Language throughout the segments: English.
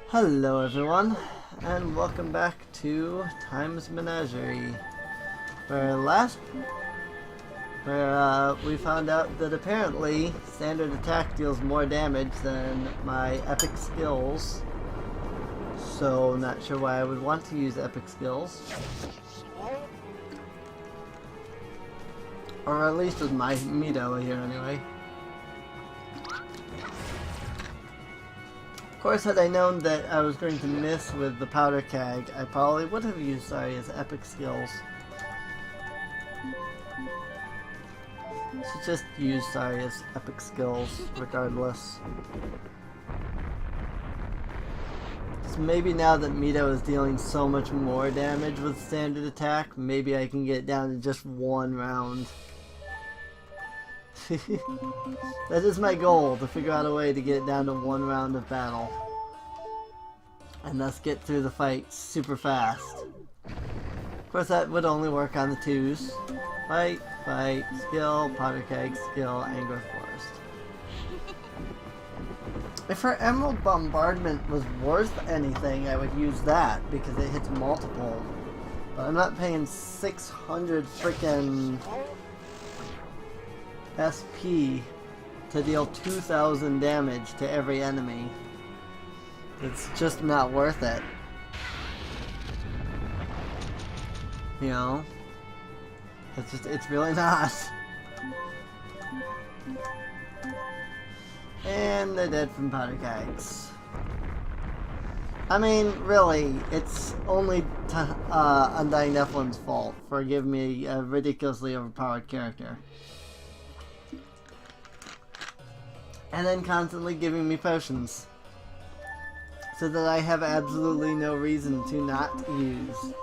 Hello everyone, and welcome back to Time's Menagerie, where we found out that apparently standard attack deals more damage than my epic skills. So not sure why I would want to use epic skills. Or at least with my Mito here anyway. Of course, had I known that I was going to miss with the powder keg, I probably would have used Zarya's epic skills. So just use Zarya's epic skills regardless. So maybe now that Mito is dealing so much more damage with standard attack, maybe I can get it down to just one round. That is my goal, to figure out a way to get it down to one round of battle. And thus get through the fight super fast. Of course that would only work on the twos. Fight, fight, skill, powder keg, skill, Anger Forest. If her Emerald Bombardment was worth anything, I would use that, because it hits multiple. But I'm not paying 600 frickin' SP to deal 2,000 damage to every enemy. It's just not worth it. You know? It's really not. And they're dead from powder kegs. I mean, really, it's only UndyingNephalim's fault for giving me a ridiculously overpowered character. And then constantly giving me potions. So that I have absolutely no reason to not use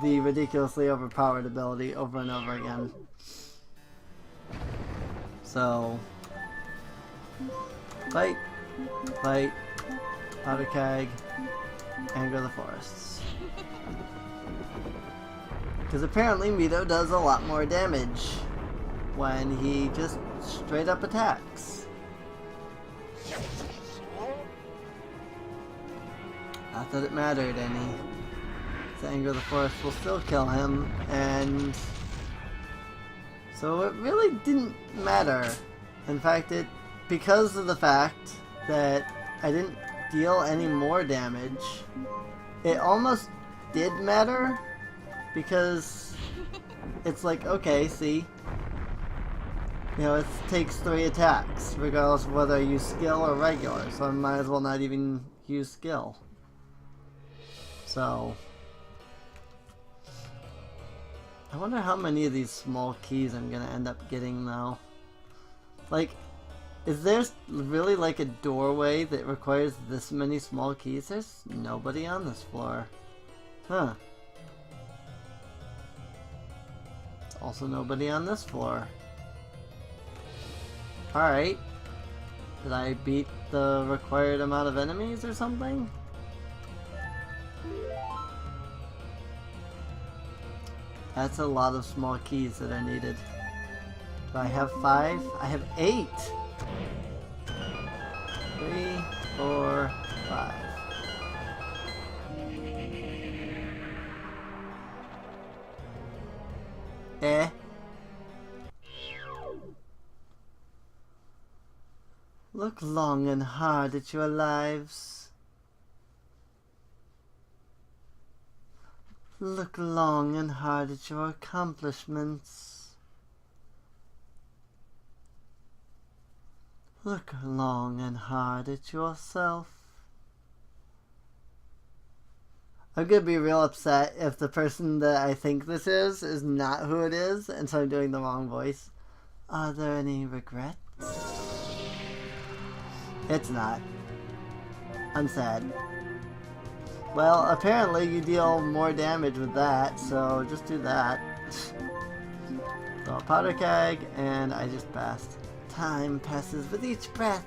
the ridiculously overpowered ability over and over again. So, fight, fight, powder keg, Anger the Forests. Because apparently Mito does a lot more damage when he just straight up attacks. Not that it mattered any. The Anger of the Forest will still kill him, and so it really didn't matter. In fact, because of the fact that I didn't deal any more damage, it almost did matter, because it's like, okay, see, you know, it takes 3 attacks, regardless of whether I use skill or regular, so I might as well not even use skill. So, I wonder how many of these small keys I'm gonna end up getting though. Like, is there really like a doorway that requires this many small keys? There's nobody on this floor. Huh. There's also nobody on this floor. Alright. Did I beat the required amount of enemies or something? That's a lot of small keys that are needed. Do I have 5? I have 8! 3, 4, 5. Eh? Look long and hard at your lives. Look long and hard at your accomplishments. Look long and hard at yourself. I'm gonna be real upset if the person that I think this is not who it is, and so I'm doing the wrong voice. Are there any regrets? It's not. I'm sad. Well, apparently you deal more damage with that, so just do that. So, powder keg, and I just passed. Time passes with each breath.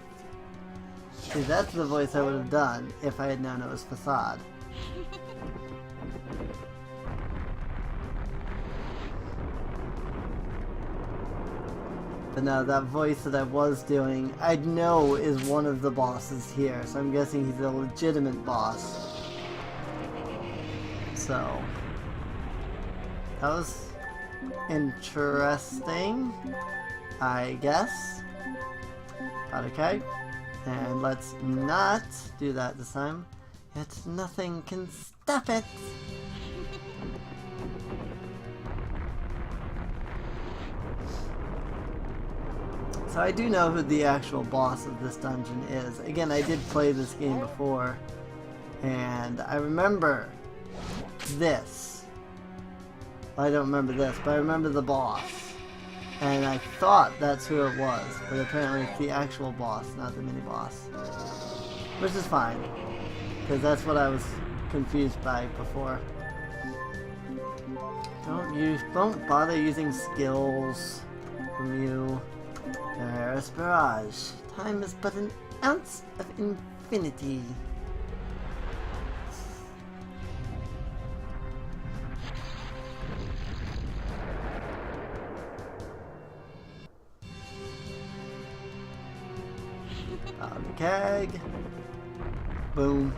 See, that's the voice I would have done if I had known it was Facade. But no, that voice that I was doing, I know is one of the bosses here, so I'm guessing he's a legitimate boss. So, that was interesting, I guess. But okay, and let's not do that this time. Yet nothing can stop it. So I do know who the actual boss of this dungeon is. Again, I did play this game before, and I remember this. Well, I don't remember this, but I remember the boss. And I thought that's who it was, but apparently it's the actual boss, not the mini-boss. Which is fine, because that's what I was confused by before. Don't bother using skills from you. There's Barrage. Time is but an ounce of infinity. Keg. Boom.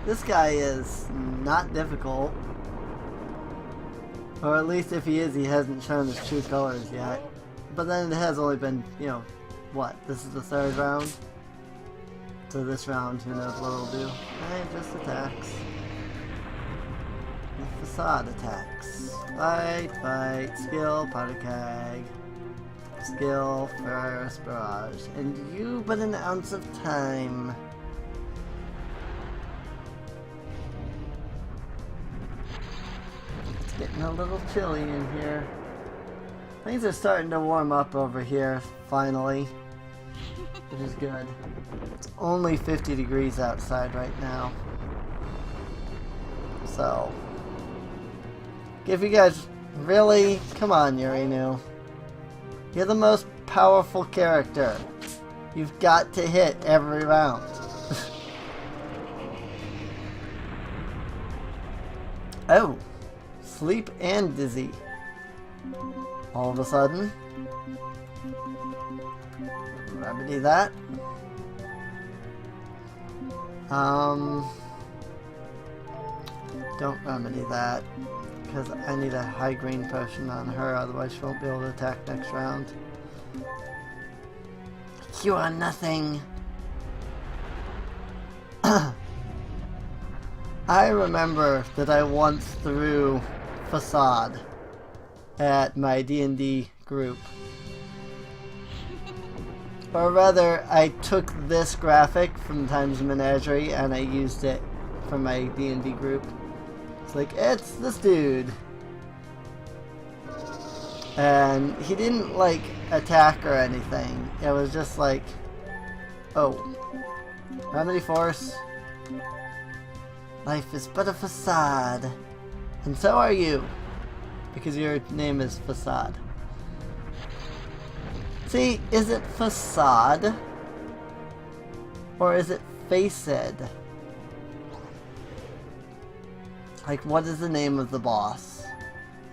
This guy is not difficult. Or at least if he is, he hasn't shown his true colors yet. But then it has only been, you know, what? This is the third round? So this round, who knows what it'll do. It just attacks. The facade attacks. Fight, skill, powder keg. Skill, first barrage. And you but an ounce of time. It's getting a little chilly in here. Things are starting to warm up over here, finally. Which is good. It's only 50 degrees outside right now. So, if you guys really, come on, Yurinu. You're the most powerful character. You've got to hit every round. Oh, sleep and dizzy. All of a sudden. Remedy that. Don't remedy that. Because I need a high green potion on her, otherwise she won't be able to attack next round. You are nothing. I remember that I once threw Facade at my D&D group. Or rather, I took this graphic from Times Menagerie and I used it for my D&D group. It's like, it's this dude. And he didn't, like, attack or anything. It was just like, oh, remedy force. Life is but a facade. And so are you. Because your name is Facade. See, is it Facade? Or is it Faced? Like, what is the name of the boss?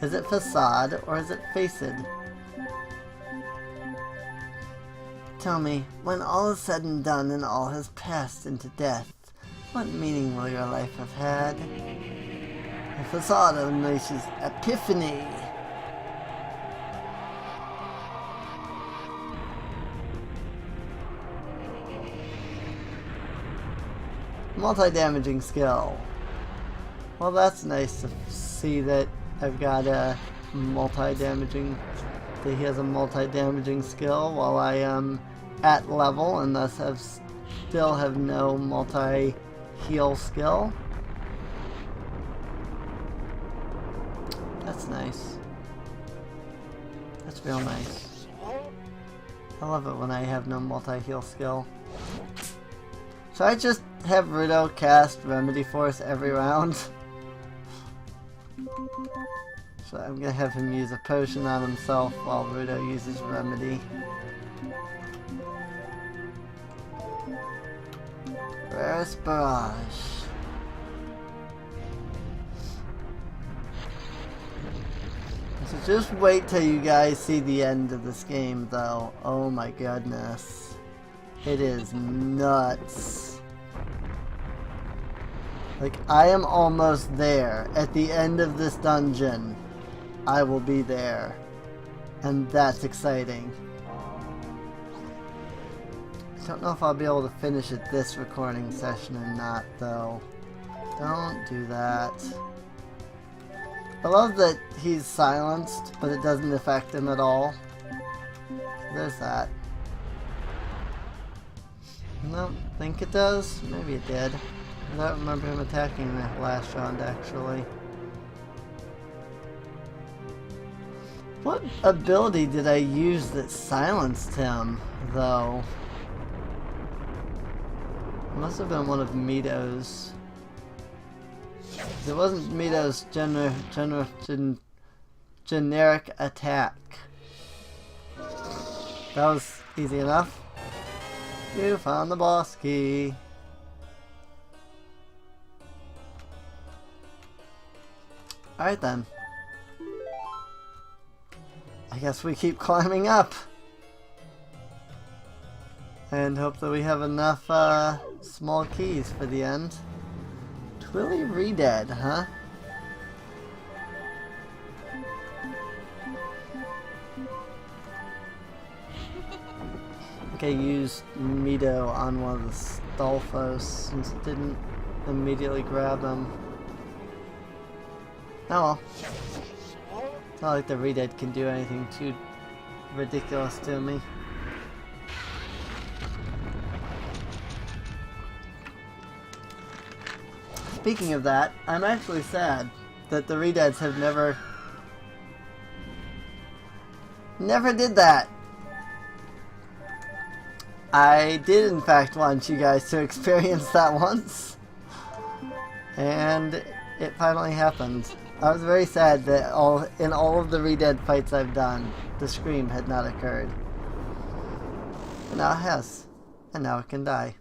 Is it Facade or is it Faced? Tell me, when all is said and done and all has passed into death, what meaning will your life have had? The Facade unleashes Epiphany. Multi-damaging skill. Well, that's nice to see that I've got a multi-damaging, that he has a multi-damaging skill while I am at level and thus still have no multi-heal skill. That's nice. That's real nice. I love it when I have no multi-heal skill. So I just have Rudo cast Remedy Force every round. So I'm gonna have him use a potion on himself while Rudo uses Remedy. Where's Barrage? So just wait till you guys see the end of this game, though. Oh my goodness. It is nuts. Like, I am almost there. At the end of this dungeon, I will be there. And that's exciting. I don't know if I'll be able to finish it this recording session or not, though. Don't do that. I love that he's silenced, but it doesn't affect him at all. There's that. No, think it does? Maybe it did. I don't remember him attacking that last round, actually. What ability did I use that silenced him, though? It must have been one of Mito's. It wasn't Mito's generic attack. That was easy enough. You found the boss key. Alright then. I guess we keep climbing up. And hope that we have enough small keys for the end. Twilly Redead, huh? I think I used Mito on one of the Stolfos since it didn't immediately grab them. Oh well. It's not like the Redead can do anything too ridiculous to me. Speaking of that, I'm actually sad that the Redeads have never did that. I did in fact want you guys to experience that once, and it finally happened. I was very sad that in all of the Redead fights I've done, the scream had not occurred. But now it has, and now it can die.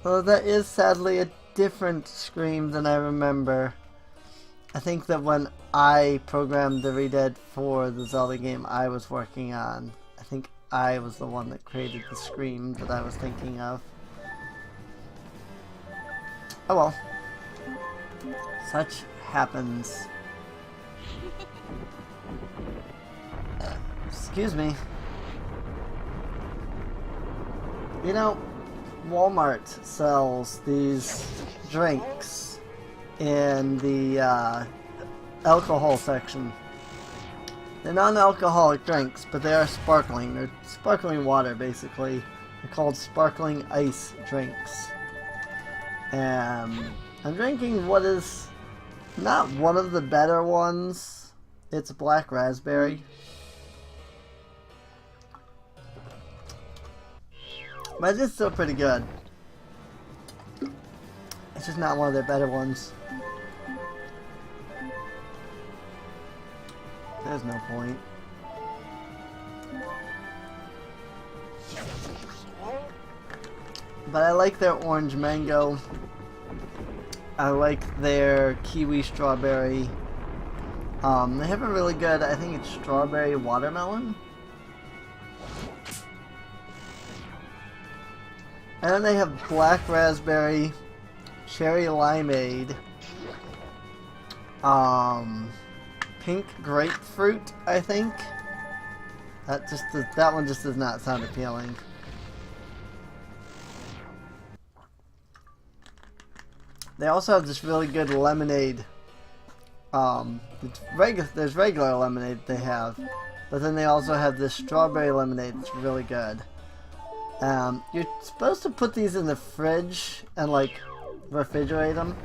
Well, that is sadly a different scream than I remember. I think that when I programmed the Redead for the Zelda game I was working on, I think I was the one that created the scream that I was thinking of. Oh well. Such happens. Excuse me. You know, Walmart sells these drinks in the alcohol section. They're non-alcoholic drinks, but they are sparkling. They're sparkling water, basically. They're called sparkling ice drinks. I'm drinking what is not one of the better ones. It's black raspberry. But it's still pretty good. It's just not one of their better ones. There's no point. But I like their orange mango. I like their kiwi strawberry. They have a really good, I think it's strawberry watermelon. And then they have black raspberry, cherry limeade, pink grapefruit, I think. That one just does not sound appealing. They also have this really good lemonade. There's regular lemonade they have, but then they also have this strawberry lemonade that's really good. You're supposed to put these in the fridge and like refrigerate them.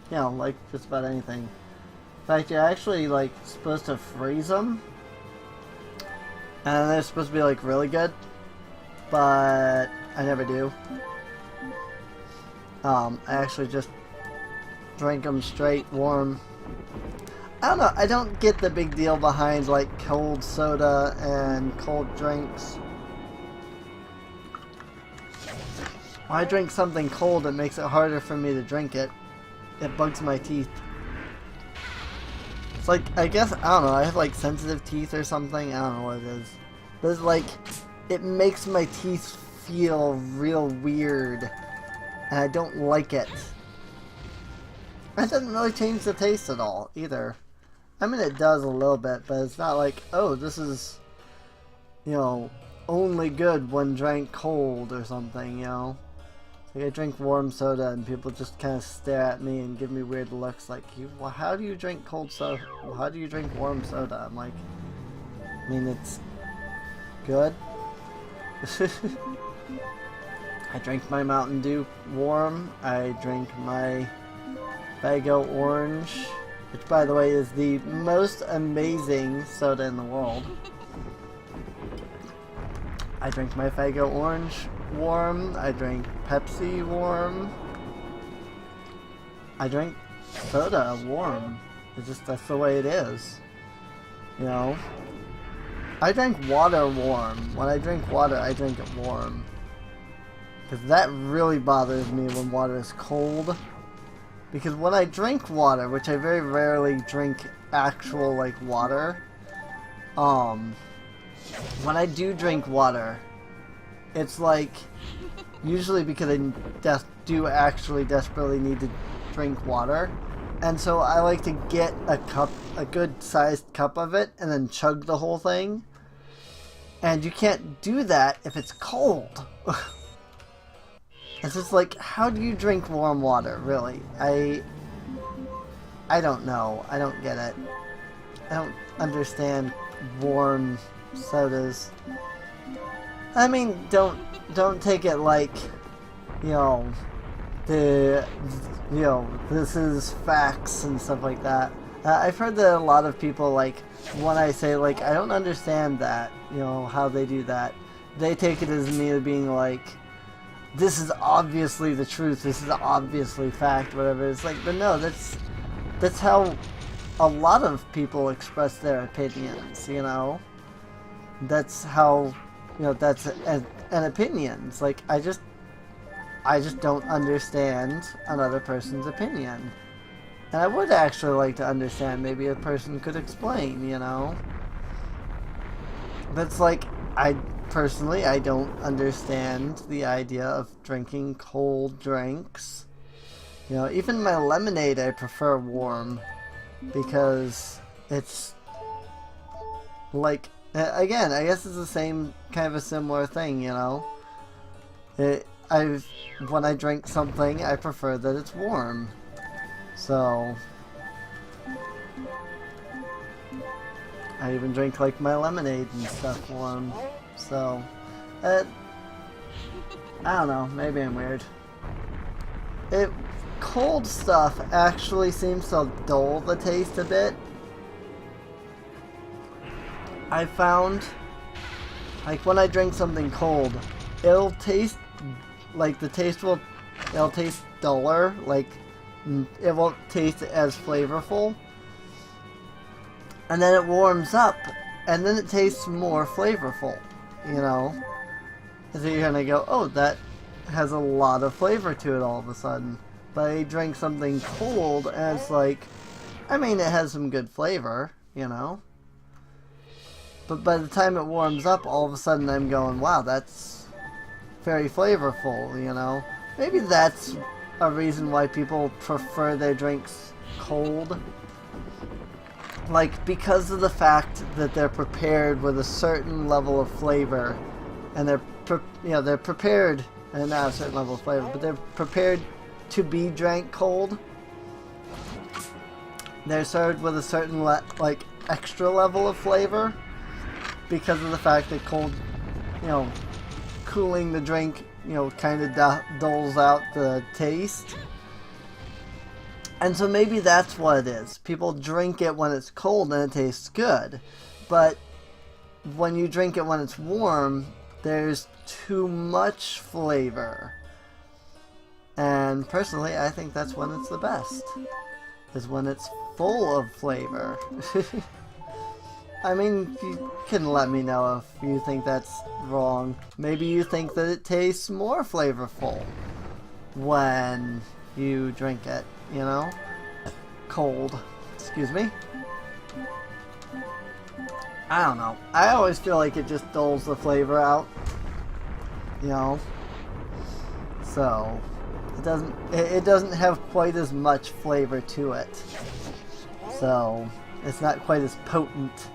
You know, like just about anything. In fact, you're actually like supposed to freeze them, and they're supposed to be like really good, but I never do. I actually just drink them straight warm. I don't know, I don't get the big deal behind like cold soda and cold drinks. When I drink something cold, it makes it harder for me to drink it. it bugs my teeth. It's like, I guess, I don't know, I have like sensitive teeth or something, I don't know what it is. But it's like, it makes my teeth feel real weird, and I don't like it. It doesn't really change the taste at all, either. I mean, it does a little bit, but it's not like, oh, this is, you know, only good when drank cold or something, you know? Like I drink warm soda and people just kind of stare at me and give me weird looks like, well, how do you drink cold soda? Well, how do you drink warm soda? I'm like, I mean, it's good. I drink my Mountain Dew warm. I drink my Faygo Orange, which by the way is the most amazing soda in the world. I drink my Faygo Orange warm. I drink Pepsi warm. I drink soda warm. It's just, that's the way it is. You know? I drink water warm. When I drink water, I drink it warm. Because that really bothers me when water is cold. Because when I drink water, which I very rarely drink actual, like, water, when I do drink water, it's like, usually because I do actually desperately need to drink water, and so I like to get a good sized cup of it, and then chug the whole thing, and you can't do that if it's cold. It's just like, how do you drink warm water, really? I don't know. I don't get it. I don't understand warm sodas. I mean, don't take it like, you know, this is facts and stuff like that. I've heard that a lot of people, like, when I say, like, I don't understand that, you know, how they do that, they take it as me being like, this is obviously the truth, this is obviously fact, whatever. It's like, but no, that's how a lot of people express their opinions, you know? That's how, you know, that's an opinion. It's like, I just don't understand another person's opinion. And I would actually like to understand, maybe a person could explain, you know? But it's like, personally, I don't understand the idea of drinking cold drinks. You know, even my lemonade I prefer warm, because it's like, again, I guess it's the same kind of a similar thing, you know? When I drink something, I prefer that it's warm. So I even drink like my lemonade and stuff warm. So I don't know, maybe I'm weird. Cold stuff actually seems to dull the taste a bit. I found, like, when I drink something cold, it'll taste, like, it'll taste duller, like, it won't taste as flavorful. And then it warms up, and then it tastes more flavorful, you know? So you're gonna go, oh, that has a lot of flavor to it all of a sudden. But I drink something cold, and it's like, I mean, it has some good flavor, you know? But by the time it warms up, all of a sudden I'm going, wow, that's very flavorful, you know? Maybe that's a reason why people prefer their drinks cold. Like, because of the fact that they're prepared with a certain level of flavor, and they're prepared, and not a certain level of flavor, but they're prepared to be drank cold. They're served with a certain like extra level of flavor, because of the fact that cold, you know, cooling the drink, you know, kind of dulls out the taste. And so maybe that's what it is. People drink it when it's cold and it tastes good. But when you drink it when it's warm, there's too much flavor. And personally, I think that's when it's the best. Is when it's full of flavor. I mean, you can let me know if you think that's wrong. Maybe you think that it tastes more flavorful when you drink it, you know? Cold. Excuse me. I don't know. I always feel like it just dulls the flavor out. You know? So it doesn't have quite as much flavor to it. So it's not quite as potent.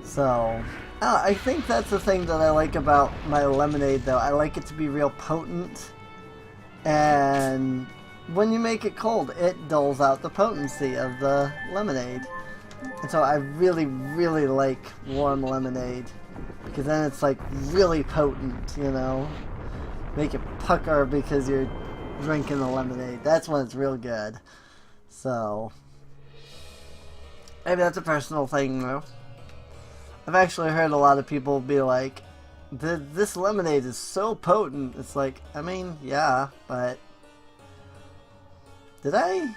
So I think that's the thing that I like about my lemonade, though. I like it to be real potent, and when you make it cold, it dulls out the potency of the lemonade. And so I really, really like warm lemonade, because then it's like really potent, you know? Make it pucker because you're drinking the lemonade. That's when it's real good. So maybe that's a personal thing, though. I've actually heard a lot of people be like, this lemonade is so potent. It's like, I mean, yeah, but did I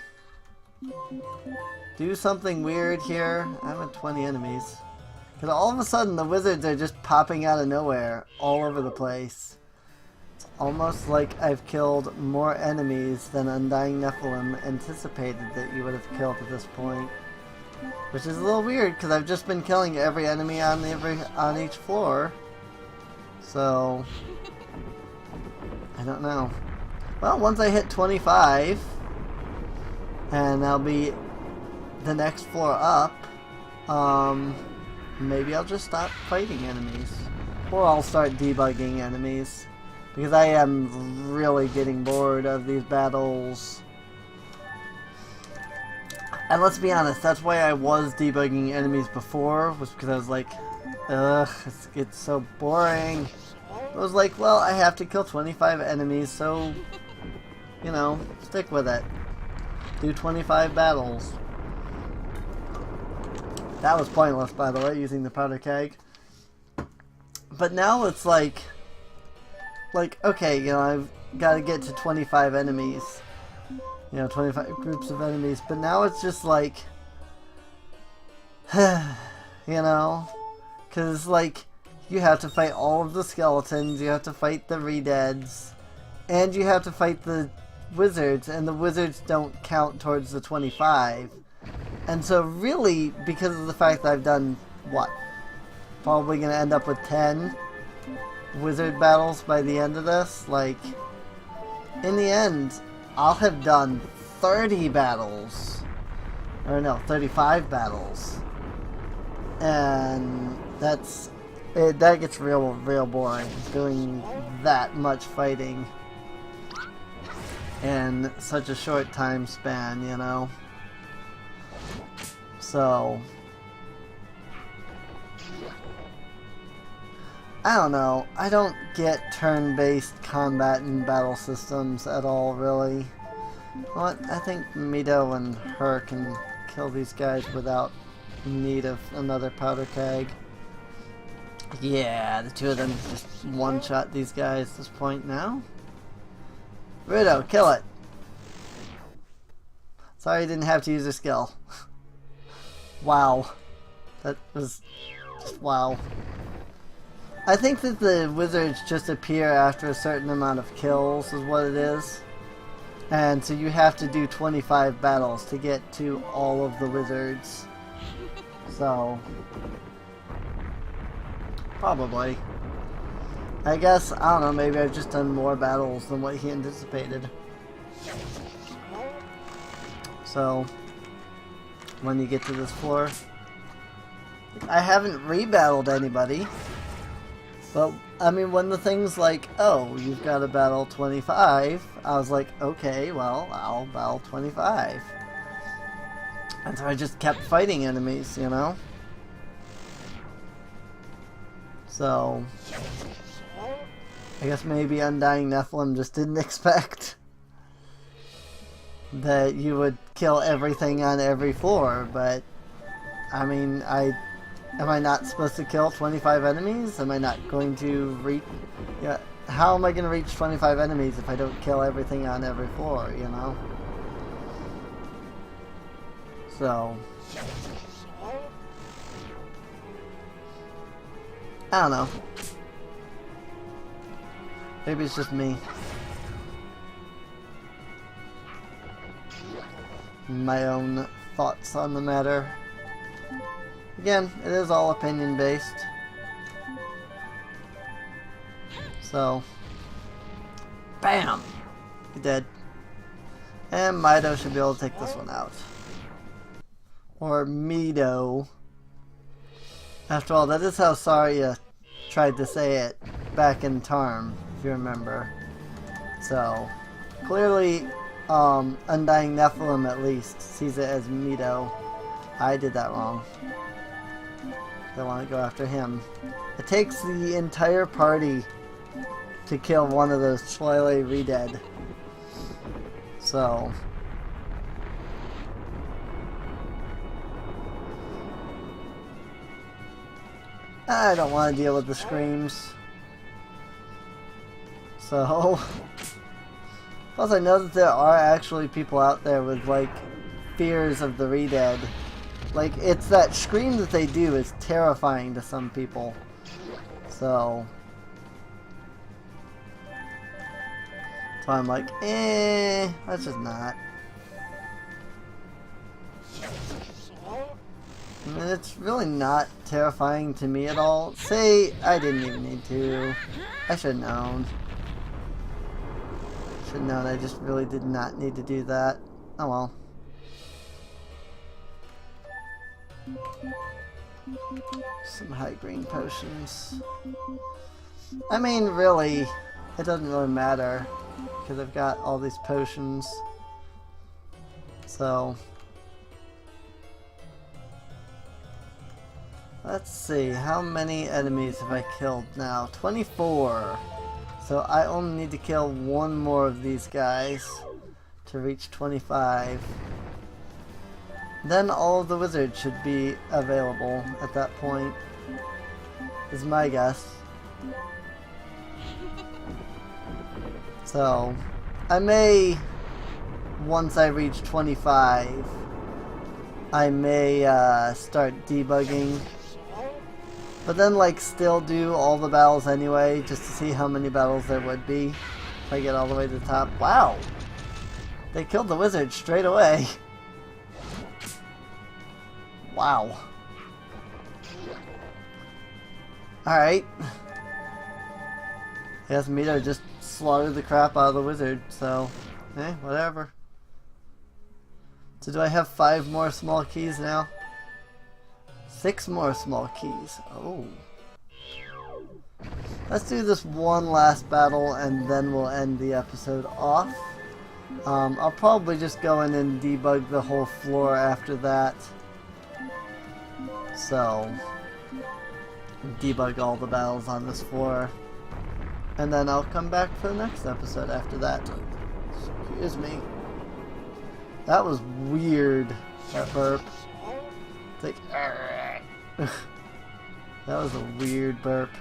do something weird here? I'm at 20 enemies. Because all of a sudden the wizards are just popping out of nowhere all over the place. It's almost like I've killed more enemies than UndyingNephalim anticipated that you would have killed at this point. Which is a little weird, because I've just been killing every enemy on each floor. So I don't know. Well, once I hit 25, and that'll be the next floor up, maybe I'll just stop fighting enemies. Or I'll start debugging enemies. Because I am really getting bored of these battles. And let's be honest, that's why I was debugging enemies before, was because I was like, ugh, it's so boring. I was like, well, I have to kill 25 enemies, so, you know, stick with it. Do 25 battles. That was pointless, by the way, using the powder keg. But now it's like, okay, you know, I've got to get to 25 enemies. You know, 25 groups of enemies. But now it's just like, you know, because, like, you have to fight all of the skeletons, you have to fight the re-deads, and you have to fight the wizards, and the wizards don't count towards the 25. And so really, because of the fact that I've done, what, probably going to end up with 10 wizard battles by the end of this, like, in the end, I'll have done 30 battles. Or no, 35 battles. And that gets real boring, doing that much fighting in such a short time span, you know? So I don't know. I don't get turn-based combat and battle systems at all, really. Well, I think Mito and her can kill these guys without need of another powder keg. Yeah, the two of them just one-shot these guys at this point now. Rudo, kill it! Sorry you didn't have to use a skill. Wow. That was just wow. I think that the wizards just appear after a certain amount of kills is what it is. And so you have to do 25 battles to get to all of the wizards. So probably. I guess, I don't know, maybe I've just done more battles than what he anticipated. So when you get to this floor, I haven't rebattled anybody. But, I mean, when the thing's like, oh, you've got to battle 25, I was like, okay, well, I'll battle 25. And so I just kept fighting enemies, you know? So I guess maybe UndyingNephalim just didn't expect that you would kill everything on every floor, but, I mean, am I not supposed to kill 25 enemies? Am I not going to reach... Yeah, how am I going to reach 25 enemies if I don't kill everything on every floor, you know? So I don't know. Maybe it's just me. my own thoughts on the matter. Again, it is all opinion based. So, bam! He did. And Mido should be able to take this one out. Or Mido. After all, that is how Saria tried to say it back in Tarm, if you remember. So, clearly, UndyingNephalim at least sees it as Mido. I did that wrong. I want to go after him. It takes the entire party to kill one of those Twilight Redead. So, I don't want to deal with the screams. So, plus I know that there are actually people out there with like fears of the Redead. Like, it's that scream that they do is terrifying to some people. So, I'm like, let's just not. I mean, it's really not terrifying to me at all. Say, I didn't even need to. I should have known. Should have known, I just really did not need to do that. Oh well. Some high green potions. I mean, really, it doesn't really matter. Because I've got all these potions. So, let's see, how many enemies have I killed now? 24. So I only need to kill one more of these guys to reach 25. Then all of the wizards should be available at that point, is my guess. So, I may, once I reach 25, I may start debugging. But then, like, still do all the battles anyway, just to see how many battles there would be if I get all the way to the top. Wow! They killed the wizard straight away. Wow. Alright. I guess Mido just slaughtered the crap out of the wizard, so, whatever. So do I have 5 more small keys now? 6 more small keys. Oh. Let's do this one last battle and then we'll end the episode off. I'll probably just go in and debug the whole floor after that. So, debug all the battles on this floor. And then I'll come back for the next episode after that. Excuse me. That was weird, that burp. It's like, that was a weird burp.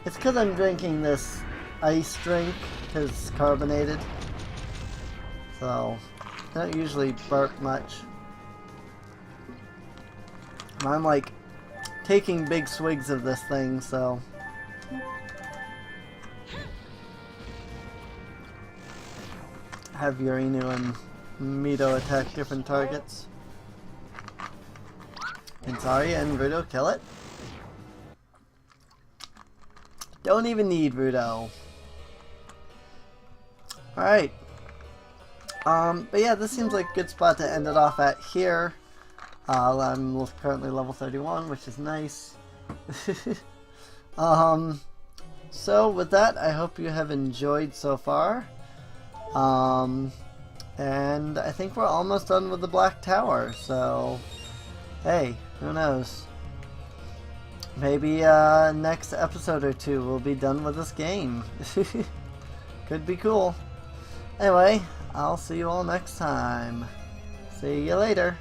It's because I'm drinking this ice drink, because it's carbonated. So, I don't usually burp much. I'm like taking big swigs of this thing, so. Have Urinu and Mido attack different targets. Can Saria and Rudo kill it? Don't even need Rudo. Alright. But yeah, this seems like a good spot to end it off at here. I'm currently level 31, which is nice. So with that, I hope you have enjoyed so far. And I think we're almost done with the Black Tower, so hey, who knows? Maybe next episode or 2 we'll be done with this game. Could be cool. Anyway, I'll see you all next time. See you later.